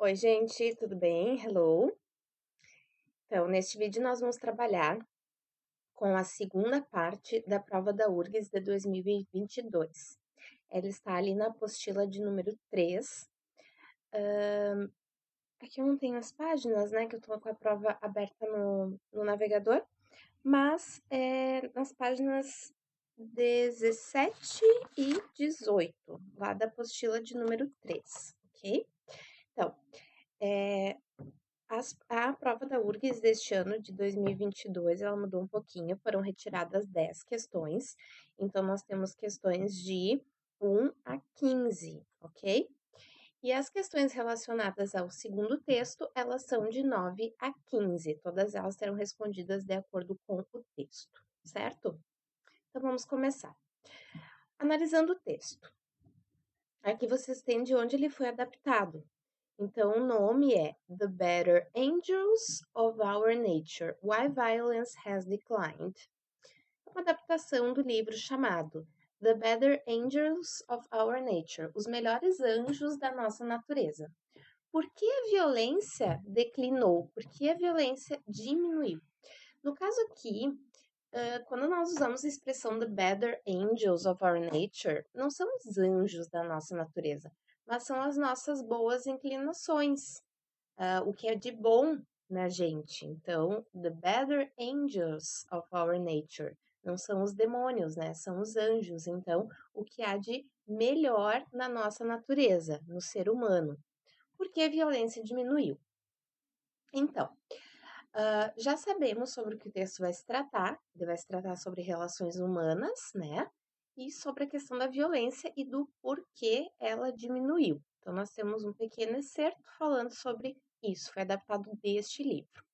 Oi, gente, tudo bem? Hello! Então, neste vídeo nós vamos trabalhar com a segunda parte da prova da URGS de 2022. Ela está ali na apostila de número 3. Aqui eu não tenho as páginas, né, que eu tô com a prova aberta no navegador, mas nas páginas 17 e 18, lá da apostila de número 3, ok? Então, a prova da URGS deste ano, de 2022, ela mudou um pouquinho, foram retiradas 10 questões, então nós temos questões de 1 a 15, ok? E as questões relacionadas ao segundo texto, elas são de 9 a 15, todas elas serão respondidas de acordo com o texto, certo? Então vamos começar. Analisando o texto. Aqui vocês têm de onde ele foi adaptado. Então, o nome é The Better Angels of Our Nature, Why Violence Has Declined. É uma adaptação do livro chamado The Better Angels of Our Nature, Os Melhores Anjos da Nossa Natureza. Por que a violência declinou? Por que a violência diminuiu? No caso aqui, quando nós usamos a expressão The Better Angels of Our Nature, não são os anjos da nossa natureza, mas são as nossas boas inclinações, o que é de bom na gente. Então, the better angels of our nature. Não são os demônios, né? São os anjos. Então, o que há de melhor na nossa natureza, no ser humano. Por que a violência diminuiu? Então, já sabemos sobre o que o texto vai se tratar. Ele vai se tratar sobre relações humanas, né? E sobre a questão da violência e do porquê ela diminuiu. Então, nós temos um pequeno excerto falando sobre isso, foi adaptado deste livro.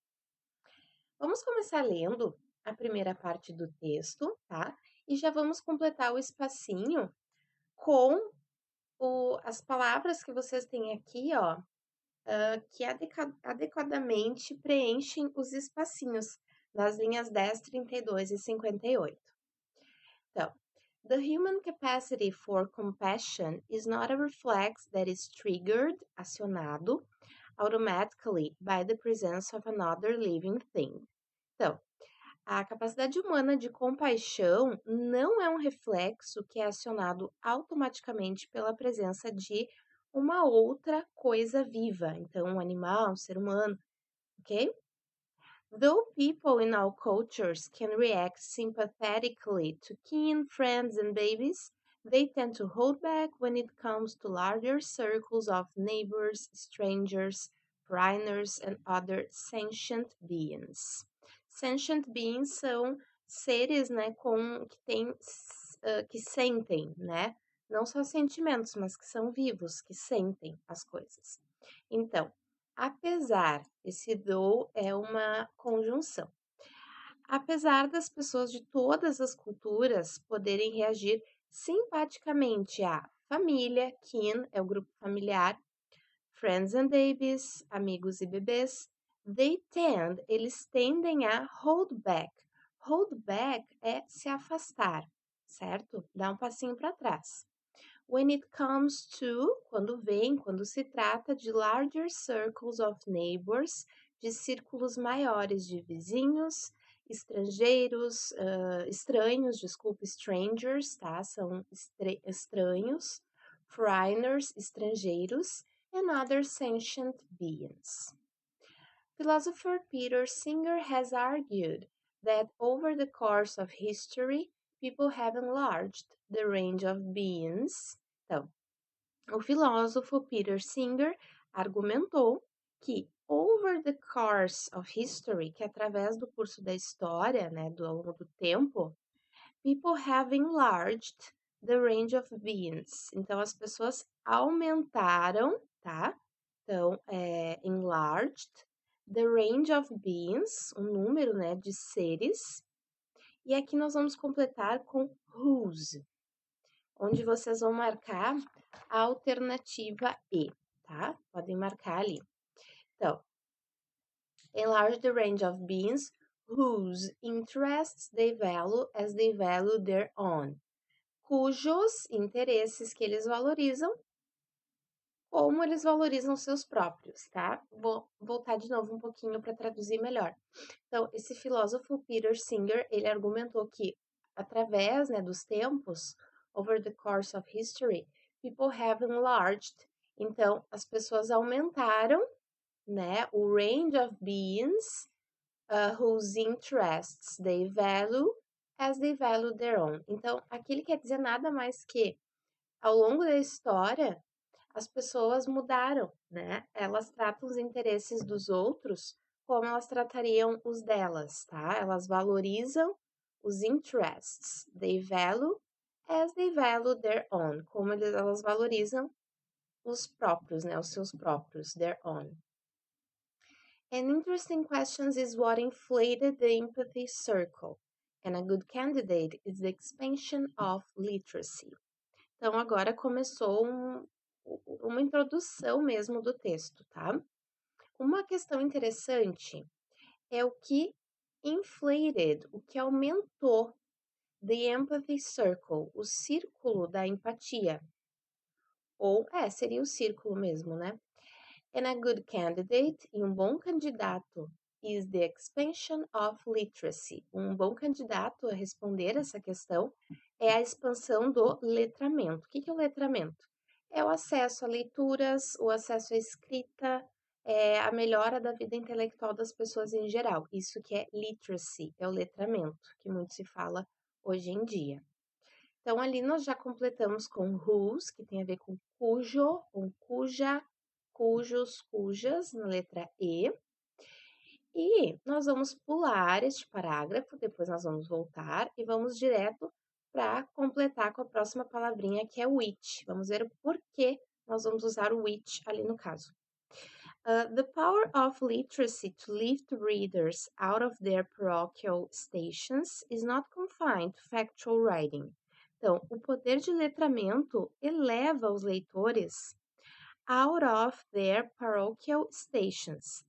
Vamos começar lendo a primeira parte do texto, tá? E já vamos completar o espacinho com as palavras que vocês têm aqui, ó, que adequadamente preenchem os espacinhos nas linhas 10, 32 e 58. Então, the human capacity for compassion is not a reflex that is triggered, acionado, automatically by the presence of another living thing. Então, a capacidade humana de compaixão não é um reflexo que é acionado automaticamente pela presença de uma outra coisa viva, então um animal, um ser humano, ok? Though people in all cultures can react sympathetically to kin, friends, and babies, they tend to hold back when it comes to larger circles of neighbors, strangers, foreigners, and other sentient beings. Sentient beings são seres, né, que sentem, né? Não só sentimentos, mas que são vivos, que sentem as coisas. Então, apesar, esse though é uma conjunção. Apesar das pessoas de todas as culturas poderem reagir simpaticamente à família, kin é o grupo familiar, friends and babies, amigos e bebês, eles tendem a hold back. Hold back é se afastar, certo? Dá um passinho para trás. When it comes to, quando se trata de larger circles of neighbors, de círculos maiores de vizinhos, estrangeiros, strangers, tá? São estranhos, foreigners, estrangeiros, and other sentient beings. Philosopher Peter Singer has argued that over the course of history, people have enlarged the range of beings. Então, o filósofo Peter Singer argumentou que over the course of history, que através do curso da história, né, ao longo do tempo, people have enlarged the range of beings. Então, as pessoas aumentaram, tá? Então, enlarged the range of beings, um número, né, de seres. E aqui nós vamos completar com whose, onde vocês vão marcar a alternativa E, tá? Podem marcar ali. Então, enlarge the range of beings whose interests they value as they value their own. Cujos interesses que eles valorizam como eles valorizam seus próprios, tá? Vou voltar de novo um pouquinho para traduzir melhor. Então, esse filósofo Peter Singer, ele argumentou que através, né, dos tempos, over the course of history, people have enlarged. Então, as pessoas aumentaram, né, o range of beings whose interests they value as they value their own. Então, aqui ele quer dizer nada mais que, ao longo da história, as pessoas mudaram, né? Elas tratam os interesses dos outros como elas tratariam os delas, tá? Elas valorizam os interests. They value as they value their own. Como elas valorizam os próprios, né? Os seus próprios, their own. An interesting question is what inflated the empathy circle, and a good candidate is the expansion of literacy. Então, agora começou uma introdução mesmo do texto, tá? Uma questão interessante é o que inflated, o que aumentou the empathy circle, o círculo da empatia. Ou, seria o círculo mesmo, né? And a good candidate, e um bom candidato, is the expansion of literacy. Um bom candidato a responder essa questão é a expansão do letramento. O que é o letramento? É o acesso a leituras, o acesso à escrita, é a melhora da vida intelectual das pessoas em geral. Isso que é literacy, é o letramento, que muito se fala hoje em dia. Então, ali nós já completamos com whose, que tem a ver com cujo, com cuja, cujos, cujas, na letra E. E nós vamos pular este parágrafo, depois nós vamos voltar e vamos direto para completar com a próxima palavrinha, que é which. Vamos ver o porquê nós vamos usar o which ali no caso. The power of literacy to lift readers out of their parochial stations is not confined to factual writing. Então, o poder de letramento eleva os leitores out of their parochial stations.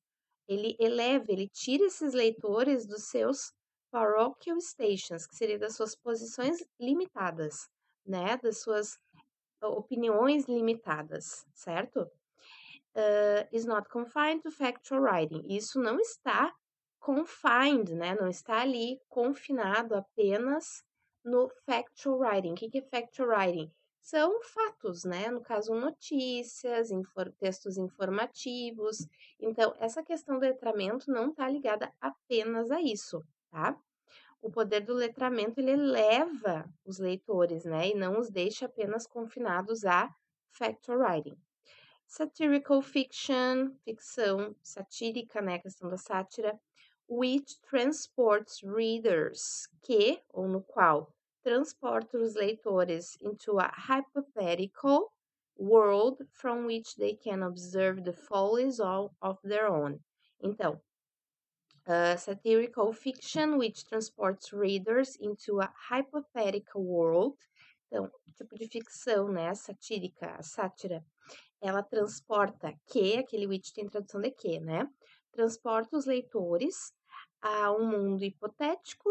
Ele eleva, ele tira esses leitores dos seus parochial stations, que seria das suas posições limitadas, né? Das suas opiniões limitadas, certo? Is not confined to factual writing. Isso não está confined, né? Não está ali confinado apenas no factual writing. O que é factual writing? São fatos, né? No caso, notícias, textos informativos. Então, essa questão do letramento não está ligada apenas a isso, tá? O poder do letramento, ele eleva os leitores, né? E não os deixa apenas confinados a factual writing. Satirical fiction, ficção satírica, né? A questão da sátira. Which transports readers, que, ou no qual, transporta os leitores into a hypothetical world from which they can observe the follies of their own. Então, satirical fiction which transports readers into a hypothetical world. Então, tipo de ficção, né? Satírica, a sátira, ela transporta que, aquele which tem tradução de que, né? Transporta os leitores a um mundo hipotético,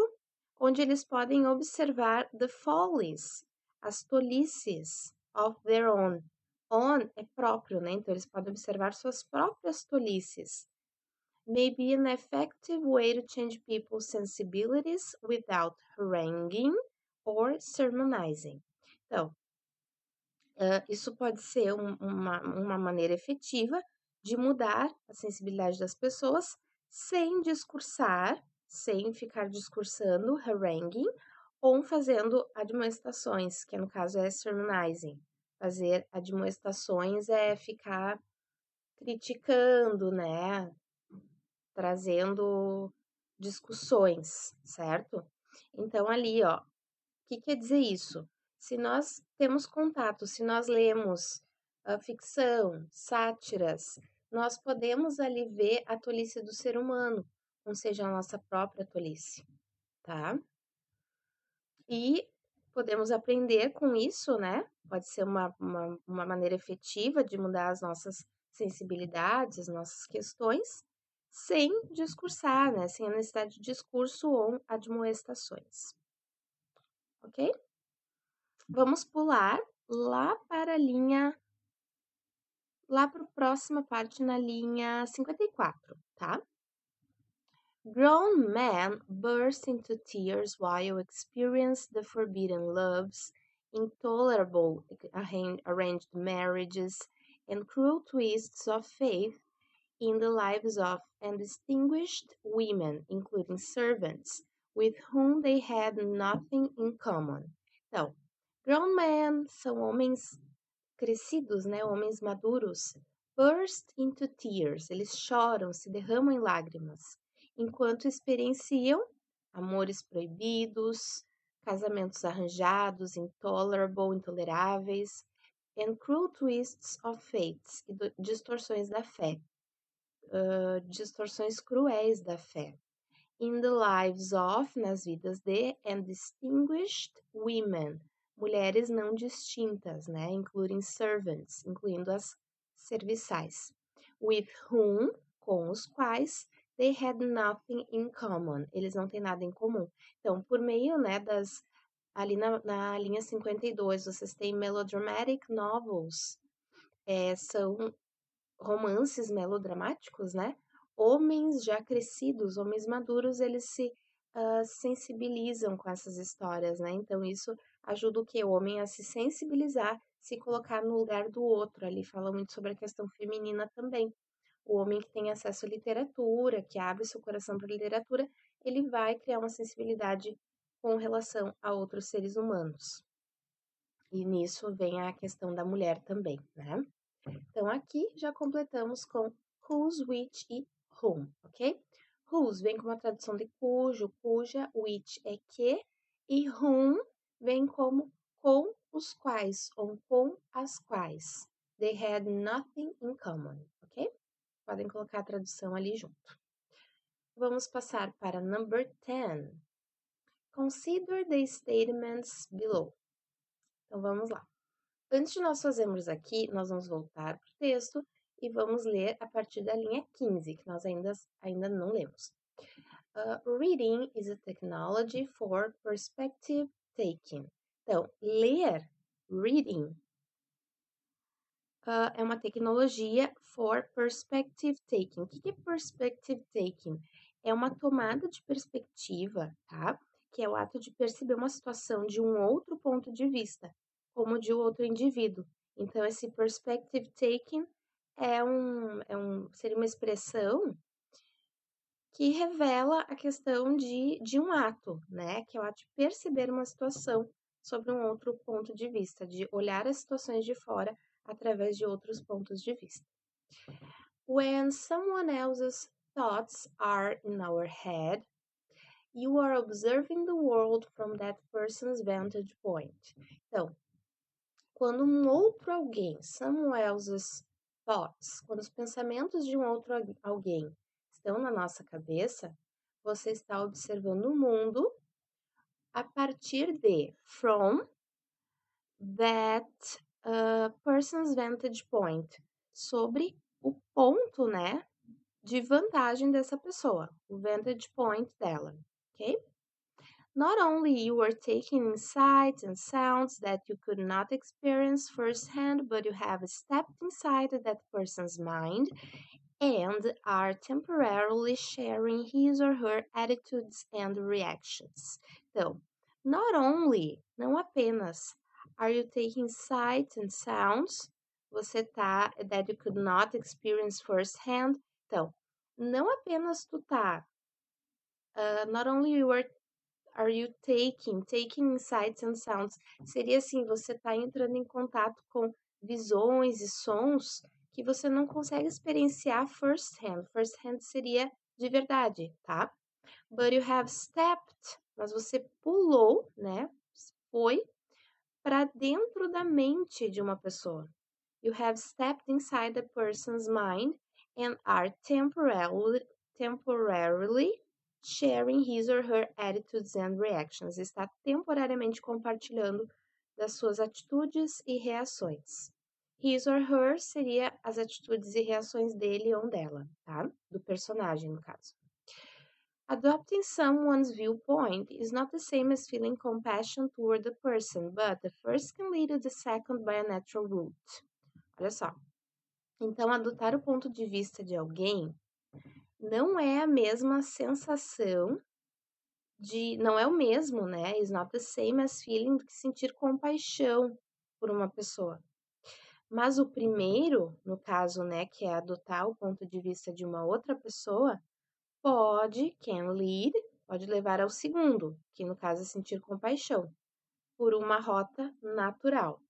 onde eles podem observar the follies, as tolices of their own. On é próprio, né? Então, eles podem observar suas próprias tolices. May be an effective way to change people's sensibilities without haranguing or sermonizing. Então, isso pode ser uma maneira efetiva de mudar a sensibilidade das pessoas sem discursar, sem ficar discursando, haranguing, ou fazendo admoestações, que no caso é sermonizing. Fazer admoestações é ficar criticando, né? Trazendo discussões, certo? Então, ali, ó, o que quer dizer isso? Se nós temos contato, se nós lemos ficção, sátiras, nós podemos ali ver a tolice do ser humano, ou seja, a nossa própria tolice, tá? E podemos aprender com isso, né? Pode ser uma maneira efetiva de mudar as nossas sensibilidades, as nossas questões, sem discursar, né? Sem a necessidade de discurso ou admoestações. Ok? Vamos pular lá para a linha lá para a próxima parte na linha 54, tá? Grown men burst into tears while experience the forbidden loves, intolerable arranged marriages, and cruel twists of fate in the lives of undistinguished women, including servants, with whom they had nothing in common. Então, grown men são homens crescidos, né, homens maduros, burst into tears, eles choram, se derramam em lágrimas, enquanto experienciam amores proibidos, casamentos arranjados, intoleráveis, and cruel twists of fates, e distorções da fé, distorções cruéis da fé. In the lives of, nas vidas de, and distinguished women, mulheres não distintas, né? Including servants, incluindo as serviçais. With whom, com os quais, they had nothing in common. Eles não têm nada em comum. Então, por meio, né, ali na linha 52, vocês têm melodramatic novels. São romances melodramáticos, né? Homens já crescidos, homens maduros, eles se sensibilizam com essas histórias, né? Então, isso ajuda o que? O homem a se sensibilizar, se colocar no lugar do outro. Ali fala muito sobre a questão feminina também. O homem que tem acesso à literatura, que abre seu coração para a literatura, ele vai criar uma sensibilidade com relação a outros seres humanos. E nisso vem a questão da mulher também, né? Então, aqui já completamos com whose, which e whom, ok? Whose vem com uma tradução de cujo, cuja, which é que, e whom vem como com os quais, ou com as quais. They had nothing in common, ok? Podem colocar a tradução ali junto. Vamos passar para number 10. Consider the statements below. Então, vamos lá. Antes de nós fazermos aqui, nós vamos voltar para o texto e vamos ler a partir da linha 15, que nós ainda não lemos. Reading is a technology for perspective taking. Então, ler, reading, é uma tecnologia for perspective taking. O que é perspective taking? É uma tomada de perspectiva, tá? Que é o ato de perceber uma situação de um outro ponto de vista, como de outro indivíduo. Então, esse perspective taking seria uma expressão que revela a questão de um ato, né? Que é o ato de perceber uma situação sobre um outro ponto de vista, de olhar as situações de fora através de outros pontos de vista. When someone else's thoughts are in our head, you are observing the world from that person's vantage point. Então, quando um outro alguém, someone else's thoughts, quando os pensamentos de um outro alguém estão na nossa cabeça, você está observando o mundo a partir de from that person's vantage point, sobre o ponto, né, de vantagem dessa pessoa, o vantage point dela, ok? Not only you are taking in sights and sounds that you could not experience firsthand, but you have stepped inside that person's mind and are temporarily sharing his or her attitudes and reactions. Então, not only, não apenas, are you taking sights and sounds, você tá, that you could not experience firsthand. Então, não apenas tu tá, not only are you taking sights and sounds, seria assim, você tá entrando em contato com visões e sons que você não consegue experienciar first hand. First hand seria de verdade, tá? But you have stepped, mas você pulou, né? Foi para dentro da mente de uma pessoa. You have stepped inside the person's mind and are temporarily sharing his or her attitudes and reactions. Está temporariamente compartilhando das suas atitudes e reações. His or her seria as atitudes e reações dele ou dela, tá? Do personagem, no caso. Adopting someone's viewpoint is not the same as feeling compassion toward the person, but the first can lead to the second by a natural route. Olha só. Então, adotar o ponto de vista de alguém não é a mesma sensação não é o mesmo, né? Is not the same as feeling do que sentir compaixão por uma pessoa. Mas o primeiro, no caso, né, que é adotar o ponto de vista de uma outra pessoa, can lead, pode levar ao segundo, que no caso é sentir compaixão, por uma rota natural.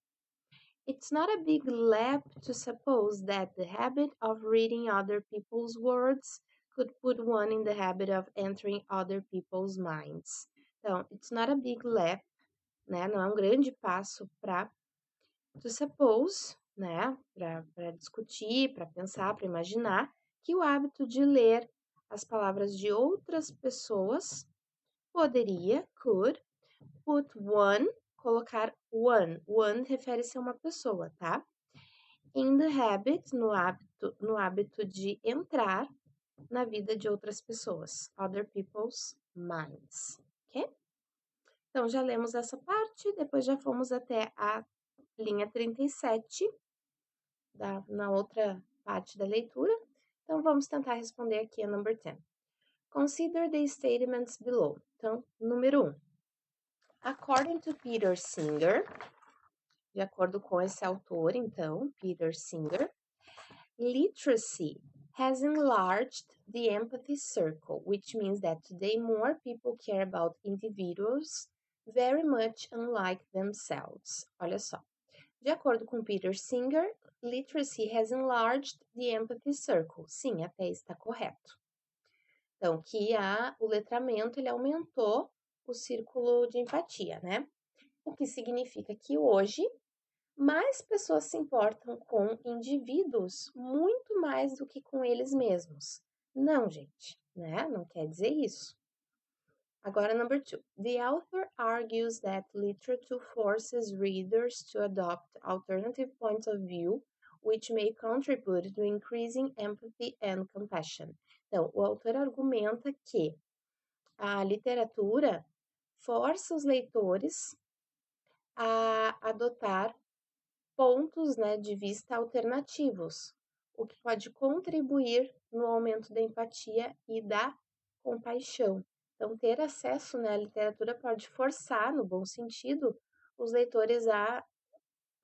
It's not a big leap to suppose that the habit of reading other people's words could put one in the habit of entering other people's minds. Então, it's not a big leap, né? Não é um grande passo para to suppose, né? Para discutir, para pensar, para imaginar que o hábito de ler as palavras de outras pessoas could, put one, colocar one. One refere-se a uma pessoa, tá? In the habit, no hábito de entrar na vida de outras pessoas, other people's minds, ok? Então, já lemos essa parte, depois já fomos até a linha 37, na outra parte da leitura. Então, vamos tentar responder aqui a number 10. Consider the statements below. Então, número 1. According to Peter Singer, de acordo com esse autor, então, Peter Singer, literacy has enlarged the empathy circle, which means that today more people care about individuals very much unlike themselves. Olha só. De acordo com Peter Singer, literacy has enlarged the empathy circle. Sim, até está correto. Então, que o letramento ele aumentou o círculo de empatia, né? O que significa que hoje mais pessoas se importam com indivíduos muito mais do que com eles mesmos. Não, gente, né? Não quer dizer isso. Agora, number 2. The author argues that literature forces readers to adopt alternative points of view, which may contribute to increasing empathy and compassion. Então, o autor argumenta que a literatura força os leitores a adotar pontos, né, de vista alternativos, o que pode contribuir no aumento da empatia e da compaixão. Então, ter acesso, né, à literatura pode forçar, no bom sentido, os leitores a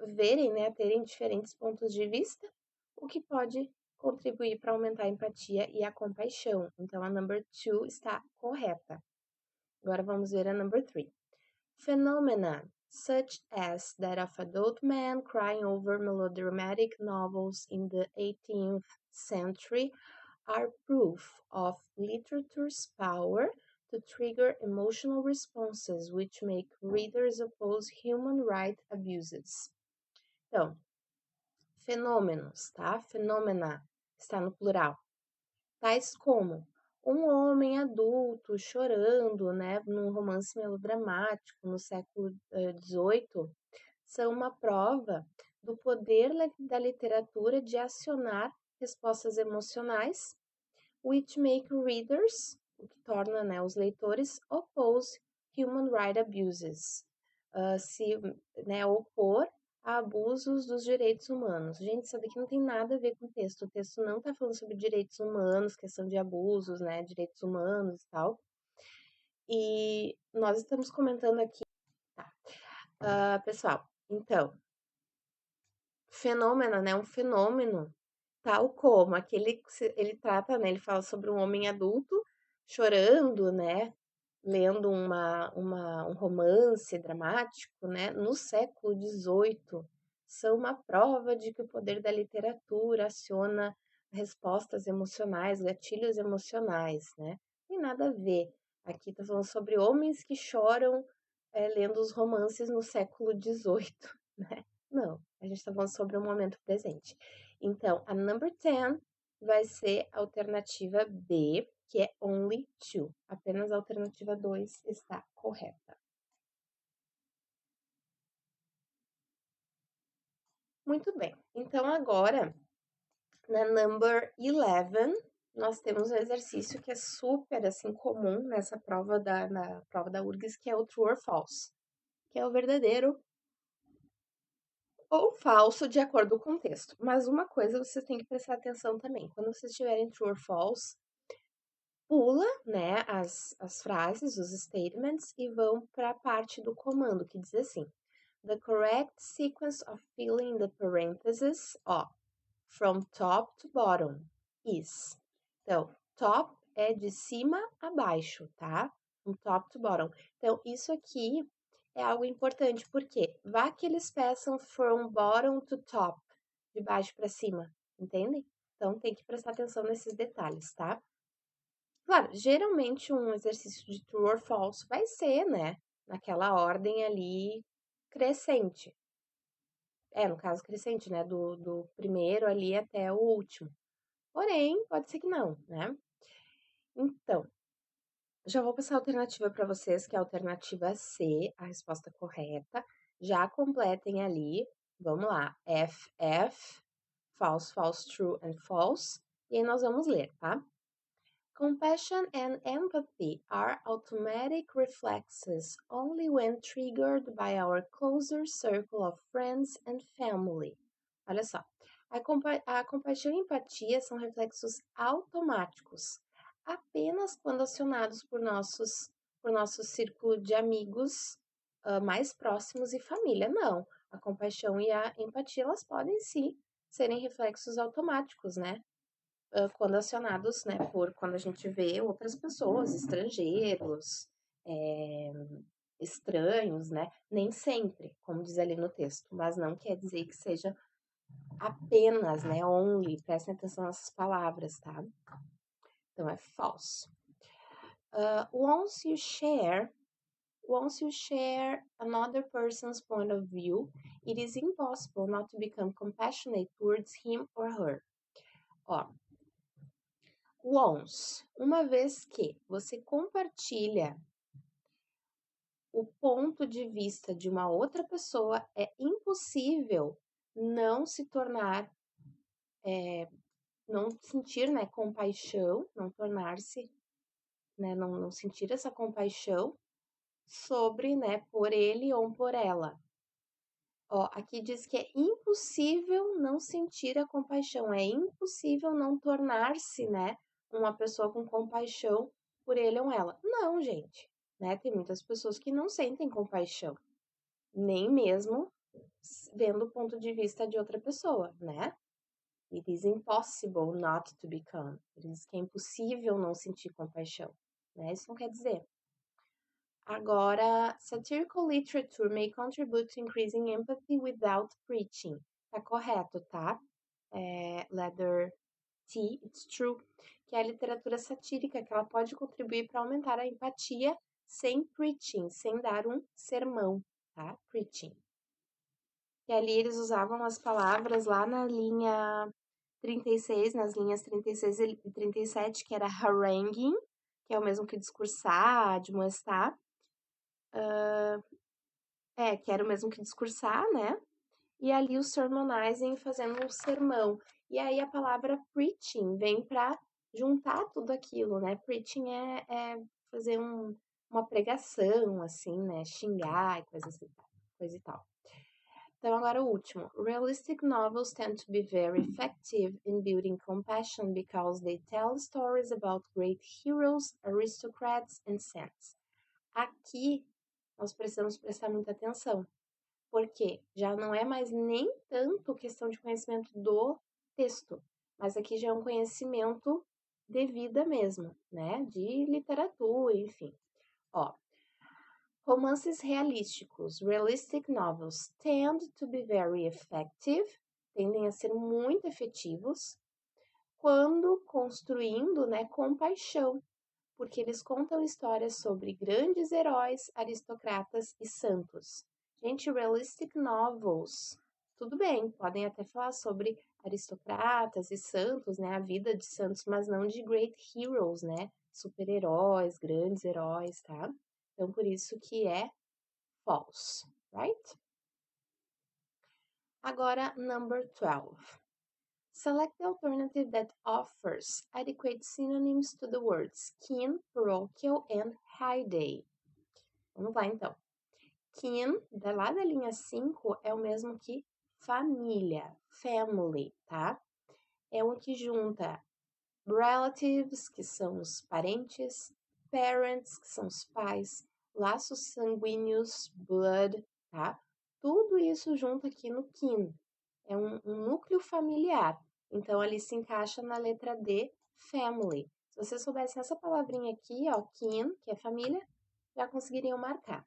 verem, né, a terem diferentes pontos de vista, o que pode contribuir para aumentar a empatia e a compaixão. Então, a number 2 está correta. Agora vamos ver a number 3. Phenomena such as that of adult men crying over melodramatic novels in the 18th century are proof of literature's power to trigger emotional responses which make readers oppose human rights abuses. Então, fenômenos, tá? Fenômena está no plural. Tais como um homem adulto chorando, né, num romance melodramático no século XVIII, são uma prova do poder da literatura de acionar respostas emocionais, which make readers, o que torna, né, os leitores, oppose human rights abuses, se, né, opor a abusos dos direitos humanos. Gente, isso daqui não tem nada a ver com o texto. O texto não tá falando sobre direitos humanos, questão de abusos, né, direitos humanos e tal. E nós estamos comentando aqui, tá? Pessoal, então, fenômeno, né, um fenômeno tal como aquele, ele trata, né, ele fala sobre um homem adulto chorando, né, lendo um romance dramático, né, no século XVIII, são uma prova de que o poder da literatura aciona respostas emocionais, gatilhos emocionais, né? Não tem nada a ver. Aqui tá falando sobre homens que choram lendo os romances no século XVIII, né? Não, a gente tá falando sobre o momento presente. Então, a number 10 vai ser a alternativa B, que é only two. Apenas a alternativa 2 está correta. Muito bem. Então, agora, na number 11, nós temos um exercício que é super, assim, comum nessa prova na prova da URGS, que é o true or false, que é o verdadeiro ou falso de acordo com o texto. Mas uma coisa vocês têm que prestar atenção também. Quando vocês tiverem true or false, pula, né, as frases, os statements, e vão para a parte do comando, que diz assim: The correct sequence of filling the parentheses, ó, from top to bottom is. Então, top é de cima a baixo, tá? From top to bottom. Então, isso aqui é algo importante, porque vá que eles peçam from bottom to top, de baixo para cima, entende? Então, tem que prestar atenção nesses detalhes, tá? Claro, geralmente um exercício de true or false vai ser, né, naquela ordem ali crescente. No caso crescente, né, do primeiro ali até o último. Porém, pode ser que não, né? Então, já vou passar a alternativa para vocês, que é a alternativa C, a resposta correta. Já completem ali. Vamos lá. F, F, false, false, true and false. E aí nós vamos ler, tá? Compassion and empathy are automatic reflexes only when triggered by our closer circle of friends and family. Olha só. A compaixão e empatia são reflexos automáticos, apenas quando acionados por nosso círculo de amigos mais próximos e família. Não, a compaixão e a empatia, elas podem sim serem reflexos automáticos, né? Quando acionados, né, por quando a gente vê outras pessoas, estrangeiros, é, estranhos, né? Nem sempre, como diz ali no texto, mas não quer dizer que seja apenas, né? Only, prestem atenção nessas palavras, tá? Então é false. Once you share another person's point of view, it is impossible not to become compassionate towards him or her. Ó, once, uma vez que você compartilha o ponto de vista de uma outra pessoa, é impossível não se tornar, não sentir, né, compaixão, não tornar-se, né, não sentir essa compaixão sobre, né, por ele ou por ela. Ó, aqui diz que é impossível não sentir a compaixão, é impossível não tornar-se, né, uma pessoa com compaixão por ele ou ela. Não, gente, né? Tem muitas pessoas que não sentem compaixão, nem mesmo vendo o ponto de vista de outra pessoa, né? It is impossible not to become. Ele diz que é impossível não sentir compaixão, né? Isso não quer dizer. Agora, satirical literature may contribute to increasing empathy without preaching. Tá correto, tá? Letter T, it's true. Que é a literatura satírica, que ela pode contribuir para aumentar a empatia sem preaching, sem dar um sermão, tá? Preaching. E ali eles usavam as palavras lá na linha 36, nas linhas 36 e 37, que era haranguing, que é o mesmo que discursar, admoestar. Que era o mesmo que discursar, né? E ali o sermonizing, fazendo um sermão. E aí a palavra preaching vem para juntar tudo aquilo, né? Preaching é fazer uma pregação, assim, né? Xingar e coisa e tal. Então, agora o último. Realistic novels tend to be very effective in building compassion because they tell stories about great heroes, aristocrats and saints. Aqui, nós precisamos prestar muita atenção, porque já não é mais nem tanto questão de conhecimento do texto, mas aqui já é um conhecimento de vida mesmo, né? De literatura, enfim. Ó, romances realísticos, realistic novels, tend to be very effective, tendem a ser muito efetivos, quando construindo, né, compaixão, porque eles contam histórias sobre grandes heróis, aristocratas e santos. Gente, realistic novels, tudo bem, podem até falar sobre aristocratas e santos, né, a vida de santos, mas não de great heroes, né, super-heróis, grandes heróis, tá? Então, por isso que é false, right? Agora, number 12. Select the alternative that offers adequate synonyms to the words keen, parochial, and high day. Vamos lá, então. Keen, lá da linha 5, é o mesmo que família, family, tá? É o que junta relatives, que são os parentes, parents, que são os pais, laços sanguíneos, blood, tá? Tudo isso junto aqui no kin. É um núcleo familiar. Então, ali se encaixa na letra D, family. Se vocês soubessem essa palavrinha aqui, ó, kin, que é família, já conseguiriam marcar.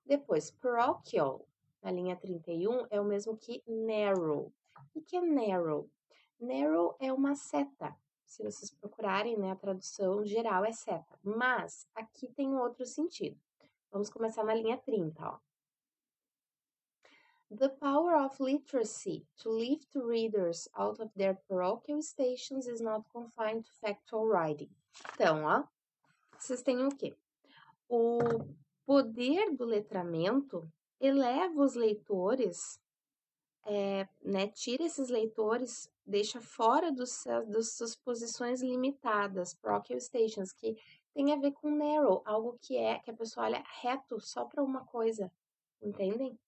Depois, parochial, na linha 31, é o mesmo que narrow. O que é narrow? Narrow é uma seta. Se vocês procurarem, né, a tradução geral é seta. Mas aqui tem outro sentido. Vamos começar na linha 30, ó. The power of literacy to lift readers out of their parochial stations is not confined to factual writing. Então, ó, vocês têm o quê? O poder do letramento eleva os leitores, né, tira esses leitores, deixa fora das suas posições limitadas, parochial stations, que tem a ver com narrow, algo que a pessoa olha reto só para uma coisa, entendem?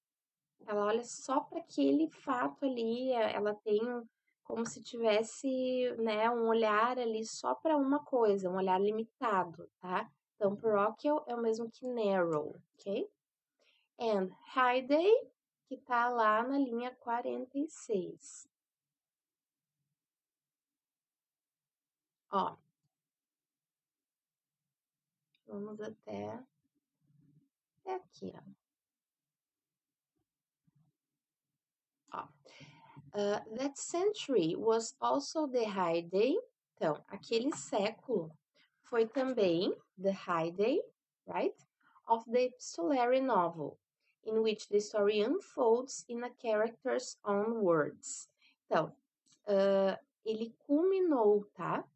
Ela olha só para aquele fato ali, ela tem como se tivesse, né, um olhar ali só para uma coisa, um olhar limitado, tá? Então, parochial é o mesmo que narrow, ok? And high day, que tá lá na linha 46. Ó, vamos até aqui, ó. That century was also the high day. Então, aquele século foi também the high day, right? Of the epistolary novel, in which the story unfolds in a character's own words. Então, ele culminou, tá?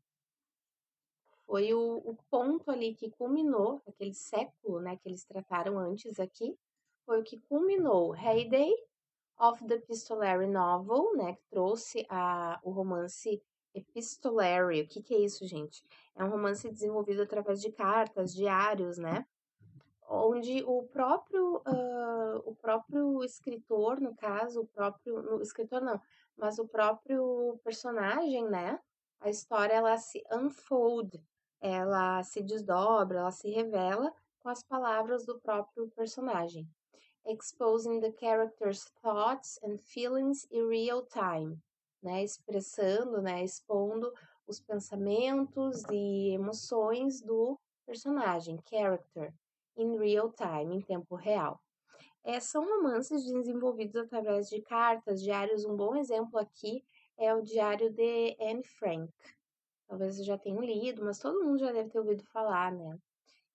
Foi o ponto ali que culminou, aquele século, né, que eles trataram antes aqui, foi o que culminou Heyday of the Epistolary Novel, né, que trouxe o romance epistolary. O que é isso, gente? É um romance desenvolvido através de cartas, diários, né, onde o próprio escritor, no caso, escritor não, mas o próprio personagem, né, a história, ela se unfold, ela se desdobra, ela se revela com as palavras do próprio personagem. Exposing the character's thoughts and feelings in real time, né, expressando, né, expondo os pensamentos e emoções do personagem, character, in real time, em tempo real. São romances desenvolvidos através de cartas, diários. Um bom exemplo aqui é o diário de Anne Frank. Talvez você já tenha lido, mas todo mundo já deve ter ouvido falar, né?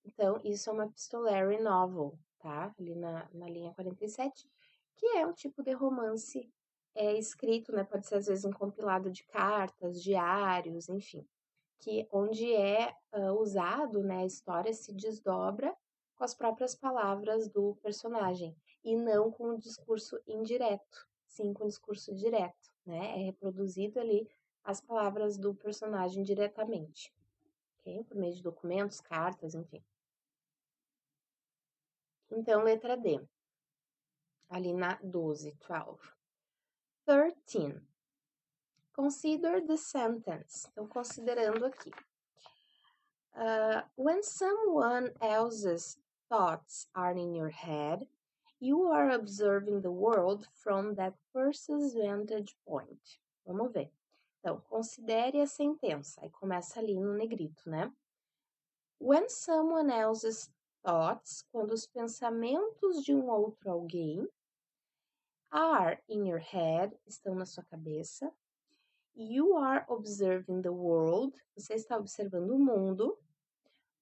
Então, isso é uma epistolary novel, tá? Ali na linha 47, que é um tipo de romance escrito, né? Pode ser, às vezes, um compilado de cartas, diários, enfim. Onde usado, né? A história se desdobra com as próprias palavras do personagem, e não com o discurso indireto, sim com o discurso direto, né? É reproduzido ali as palavras do personagem diretamente, ok? Por meio de documentos, cartas, enfim. Então, letra D, ali na 12, 12. 13. Consider the sentence. Então, considerando aqui. When someone else's thoughts are in your head, you are observing the world from that person's vantage point. Vamos ver. Então, considere a sentença. Aí começa ali no negrito, né? When someone else's thoughts, quando os pensamentos de um outro alguém are in your head, estão na sua cabeça. You are observing the world, você está observando o mundo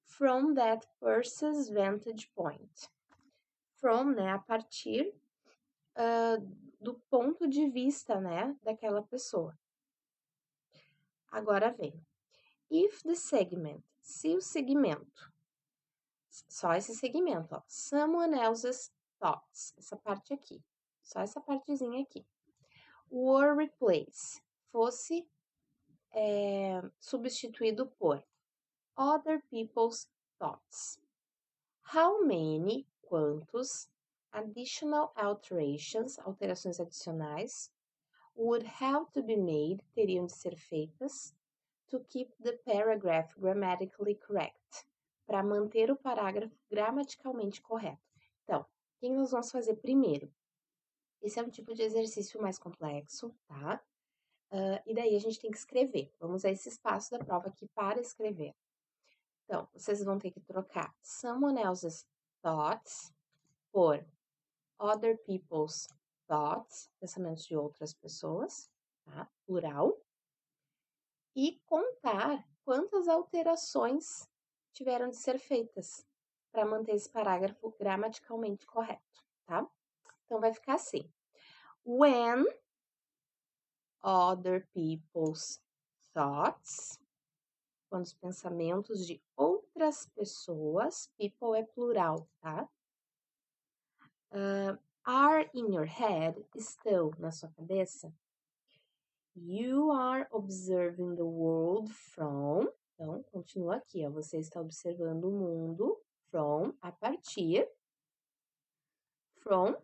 from that person's vantage point. From, né, a partir do ponto de vista, né, daquela pessoa. Agora vem. If the segment, se o segmento, só esse segmento, ó, someone else's thoughts, essa parte aqui, só essa partezinha aqui, were replaced, fosse substituído por other people's thoughts. How many, quantos, Additional alterations, alterações adicionais, would have to be made, teriam de ser feitas, to keep the paragraph grammatically correct, para manter o parágrafo gramaticalmente correto. Então, o que nós vamos fazer primeiro? Esse é um tipo de exercício mais complexo, tá? E daí a gente tem que escrever. Vamos a esse espaço da prova aqui para escrever. Então, vocês vão ter que trocar someone else's thoughts por other people's thoughts, pensamentos de outras pessoas, tá? Plural. E contar quantas alterações tiveram de ser feitas para manter esse parágrafo gramaticalmente correto, tá? Então, vai ficar assim. When other people's thoughts, quando os pensamentos de outras pessoas, people é plural, tá? Are in your head, estão na sua cabeça. You are observing the world from, então, continua aqui, ó, você está observando o mundo from, a partir, from,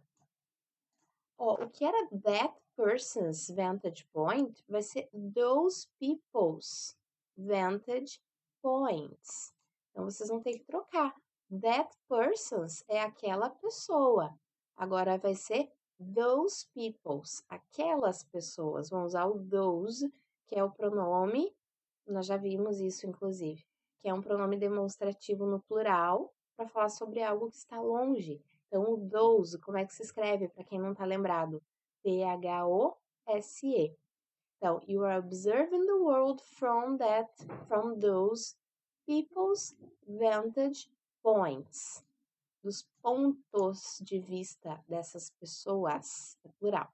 ó, o que era that person's vantage point vai ser those people's vantage points. Então, vocês vão ter que trocar. That person's é aquela pessoa. Agora vai ser those people's, aquelas pessoas. Vamos usar o those, que é o pronome, nós já vimos isso, inclusive, que é um pronome demonstrativo no plural para falar sobre algo que está longe. Então, o those, como é que se escreve, para quem não está lembrado? Those. Então, you are observing the world from those people's vantage points. Dos pontos de vista dessas pessoas, é plural.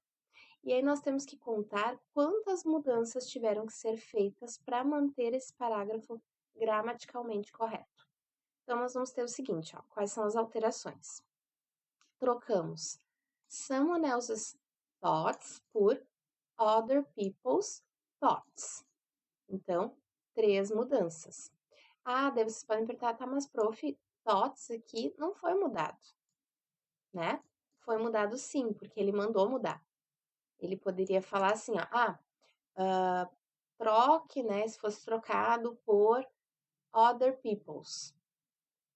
E aí nós temos que contar quantas mudanças tiveram que ser feitas para manter esse parágrafo gramaticalmente correto. Então, nós vamos ter o seguinte, ó, quais são as alterações? Trocamos someone else's thoughts por other people's thoughts. Então, 3 mudanças. Ah, daí vocês podem perguntar, tá, mas prof, thoughts aqui não foi mudado, né? Foi mudado sim, porque ele mandou mudar. Ele poderia falar assim, ó, troque, né, se fosse trocado por other people's.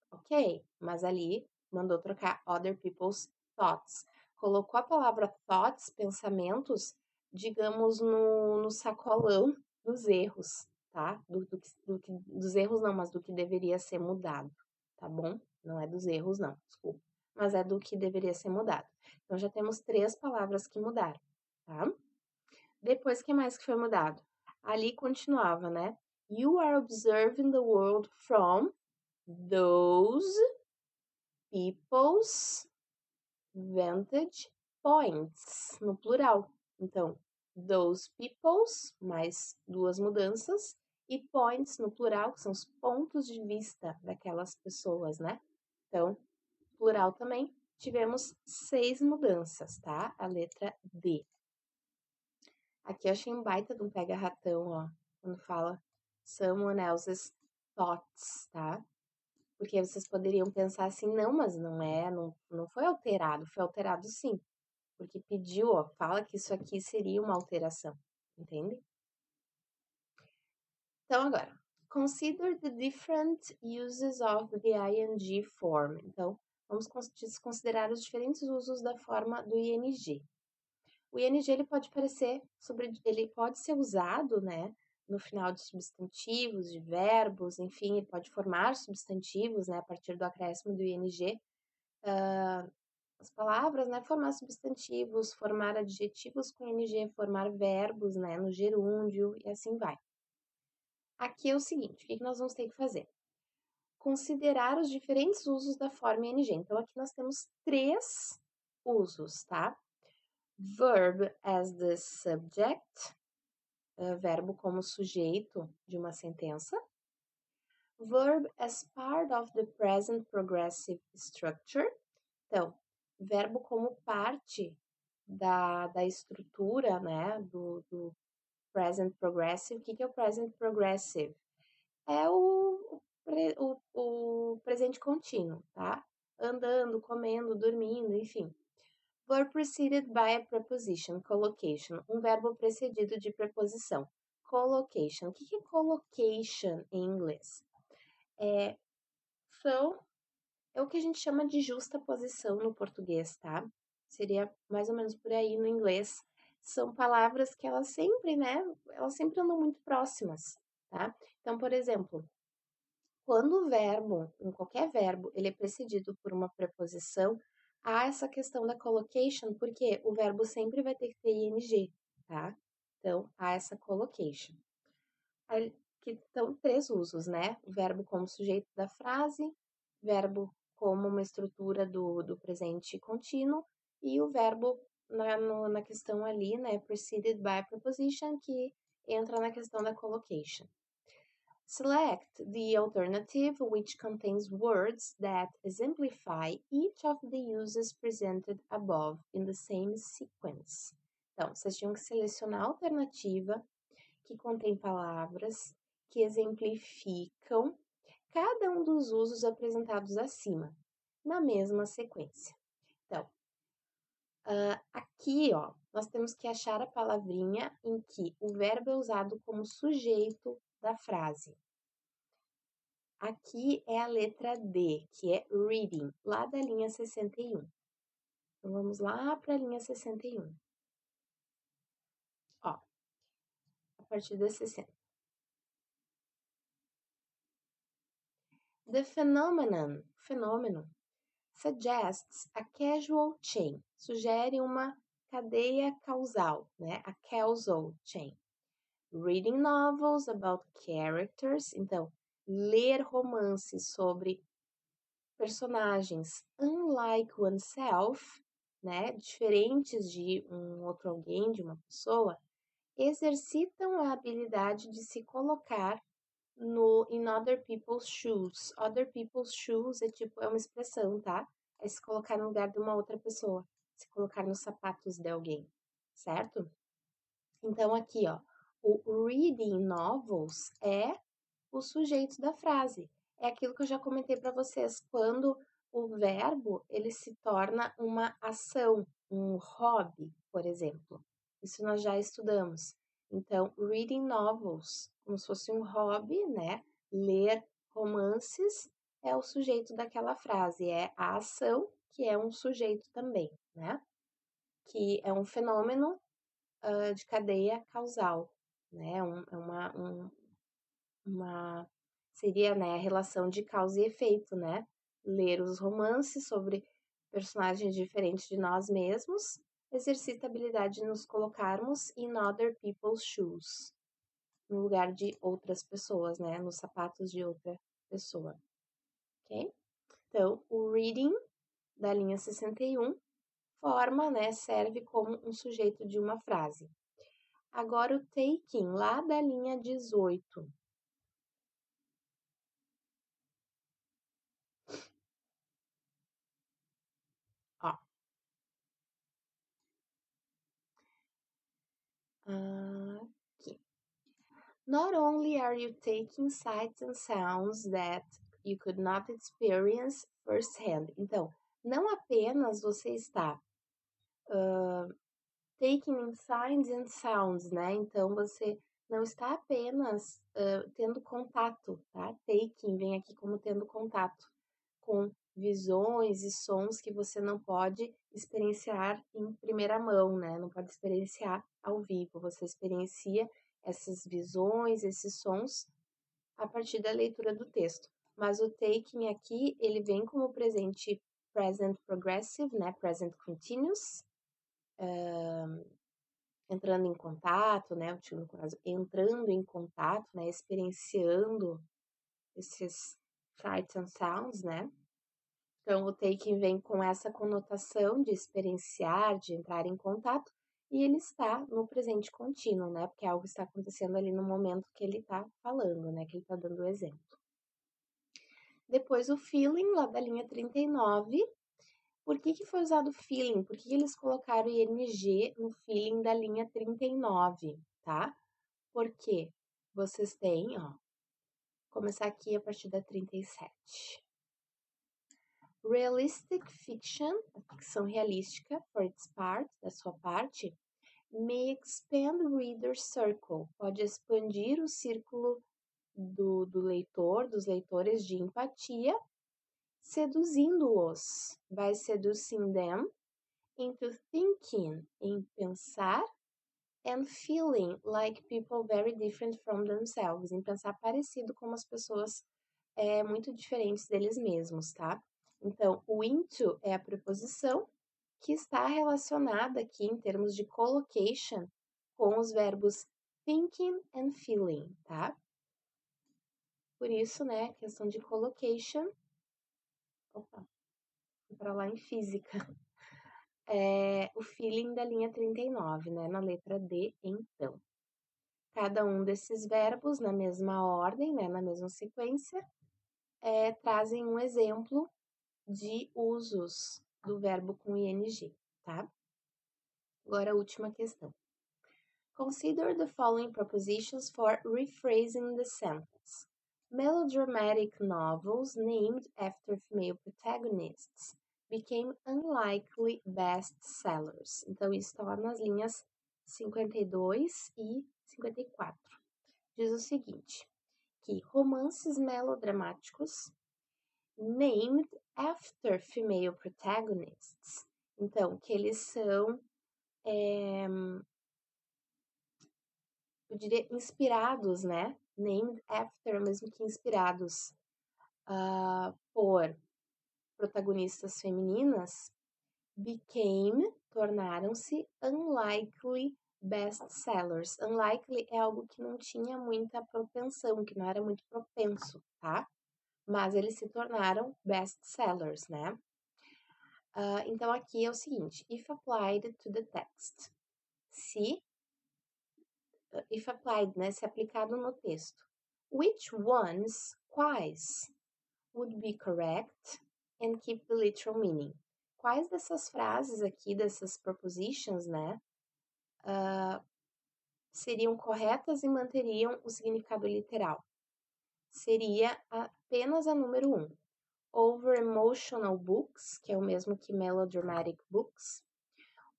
Ok, mas ali mandou trocar other people's thoughts. Colocou a palavra thoughts, pensamentos, digamos, no sacolão dos erros, tá? Dos erros não, mas do que deveria ser mudado, tá bom? Não é dos erros, não, desculpa. Mas é do que deveria ser mudado. Então, já temos 3 palavras que mudaram, tá? Depois, o que mais que foi mudado? Ali continuava, né? You are observing the world from those people's vantage points, no plural. Então, those people's, mais 2 mudanças, e points no plural, que são os pontos de vista daquelas pessoas, né? Então, plural também, tivemos 6 mudanças, tá? A letra D. Aqui eu achei um baita de um pega-ratão, ó, quando fala someone else's thoughts, tá? Porque vocês poderiam pensar assim, não, mas não foi alterado sim. Porque pediu, ó, fala que isso aqui seria uma alteração, entende? Então, agora, consider the different uses of the ing form. Então, vamos considerar os diferentes usos da forma do ing. O ing ele pode ser usado, né, no final de substantivos, de verbos, enfim, ele pode formar substantivos, né, a partir do acréscimo do ing. As palavras, né, formar substantivos, formar adjetivos com ing, formar verbos, né, no gerúndio e assim vai. Aqui é o seguinte, o que nós vamos ter que fazer? Considerar os diferentes usos da forma ing. Então, aqui nós temos 3 usos, tá? Verb as the subject, verbo como sujeito de uma sentença. Verb as part of the present progressive structure. Então, verbo como parte da estrutura, né, do present progressive. O que é o present progressive? É o presente contínuo, tá? andando, comendo, dormindo, enfim. Verb preceded by a preposition, collocation, um verbo precedido de preposição. Collocation. O que é collocation em inglês? É o que a gente chama de justaposição no português, tá? Seria mais ou menos por aí no inglês. São palavras que elas sempre, né? Elas sempre andam muito próximas, tá? Então, por exemplo, quando o verbo, em qualquer verbo, ele é precedido por uma preposição, há essa questão da collocation, porque o verbo sempre vai ter que ter ing, tá? Então, há essa collocation. Que estão 3 usos, né? O verbo como sujeito da frase, verbo como uma estrutura do presente contínuo e o verbo na questão ali, né? Preceded by preposition, que entra na questão da collocation. Select the alternative which contains words that exemplify each of the uses presented above in the same sequence. Então, vocês tinham que selecionar a alternativa que contém palavras que exemplificam cada um dos usos apresentados acima, na mesma sequência. Então, aqui, ó, nós temos que achar a palavrinha em que o verbo é usado como sujeito da frase. Aqui é a letra D, que é reading, lá da linha 61. Então, vamos lá para a linha 61. Ó, a partir da 60. The fenômeno, suggests a causal chain, sugere uma cadeia causal, né? A causal chain. Reading novels about characters, então, ler romances sobre personagens unlike oneself, né? Diferentes de um outro alguém, de uma pessoa, exercitam a habilidade de se colocar in other people's shoes. Other people's shoes é uma expressão, tá? É se colocar no lugar de uma outra pessoa, se colocar nos sapatos de alguém, certo? Então aqui, ó, o reading novels é o sujeito da frase. É aquilo que eu já comentei para vocês, quando o verbo ele se torna uma ação, um hobby, por exemplo. Isso nós já estudamos. Então, reading novels, como se fosse um hobby, né? Ler romances é o sujeito daquela frase, é a ação que é um sujeito também, né? Que é um fenômeno de cadeia causal, né? Seria, né, a relação de causa e efeito, né? Ler os romances sobre personagens diferentes de nós mesmos exercita a habilidade de nos colocarmos in other people's shoes, no lugar de outras pessoas, né? Nos sapatos de outra pessoa, ok? Então, o reading da linha 61 forma, né, serve como um sujeito de uma frase. Agora o taking, lá da linha 18. Ó. Aqui. Not only are you taking sights and sounds that you could not experience firsthand. Então, não apenas você está taking in signs and sounds, né? Então, você não está apenas tendo contato, tá? Taking vem aqui como tendo contato com visões e sons que você não pode experienciar em primeira mão, né? Não pode experienciar ao vivo. Você experiencia essas visões, esses sons a partir da leitura do texto. Mas o taking aqui, ele vem como presente present progressive, né? Present continuous, entrando em contato, né? No caso, entrando em contato, né? Experienciando esses sights and sounds, né? Então, o taking vem com essa conotação de experienciar, de entrar em contato, e ele está no presente contínuo, né? Porque algo está acontecendo ali no momento que ele está falando, né? Que ele está dando o exemplo. Depois o feeling, lá da linha 39. Por que foi usado feeling? Por que eles colocaram ing no feeling da linha 39, tá? Porque vocês têm, ó, começar aqui a partir da 37. Realistic fiction, a ficção realística, for its part, da sua parte, may expand reader's circle, pode expandir o círculo do leitor, dos leitores de empatia, seduzindo-os, by seducing them into thinking, em pensar, and feeling like people very different from themselves, em pensar parecido com as pessoas muito diferentes deles mesmos, tá? Então, o into é a preposição que está relacionada aqui em termos de collocation com os verbos thinking and feeling, tá? Por isso, né, questão de collocation. Opa, fui para lá em física. O feeling da linha 39, né, na letra D, então. Cada um desses verbos, na mesma ordem, né, na mesma sequência, trazem um exemplo de usos do verbo com ing, tá? Agora a última questão. Consider the following propositions for rephrasing the sentence. Melodramatic novels named after female protagonists became unlikely bestsellers. Então, isso está lá nas linhas 52 e 54. Diz o seguinte, que romances melodramáticos named after female protagonists. Então, que eles são, eu diria, inspirados, né? Named after, mesmo que inspirados por protagonistas femininas, tornaram-se unlikely bestsellers. Unlikely é algo que não tinha muita propensão, que não era muito propenso, tá? Mas eles se tornaram best-sellers, né? Então, aqui é o seguinte, if applied to the text. If applied, né? Se aplicado no texto. Which ones, quais, would be correct and keep the literal meaning? Quais dessas frases aqui, dessas propositions, né? Seriam corretas e manteriam o significado literal? Seria apenas a número 1. Over emotional books, que é o mesmo que melodramatic books,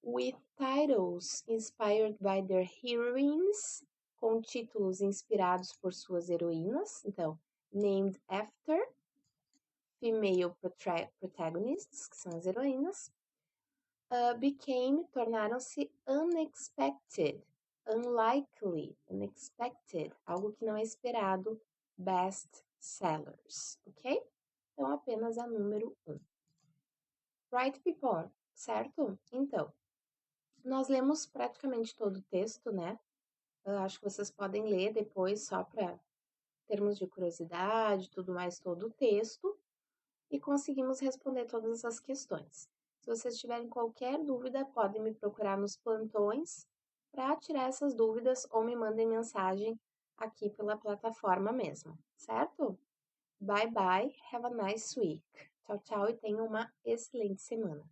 with titles inspired by their heroines, com títulos inspirados por suas heroínas, então, named after female protagonists, que são as heroínas, tornaram-se unexpected, unlikely, unexpected, algo que não é esperado, best sellers, ok? Então, apenas a número 1. Right, people? Certo? Então, nós lemos praticamente todo o texto, né? Eu acho que vocês podem ler depois, só para termos de curiosidade, tudo mais, todo o texto. E conseguimos responder todas as questões. Se vocês tiverem qualquer dúvida, podem me procurar nos plantões para tirar essas dúvidas ou me mandem mensagem aqui pela plataforma mesmo, certo? Bye bye, have a nice week. Tchau, tchau e tenham uma excelente semana.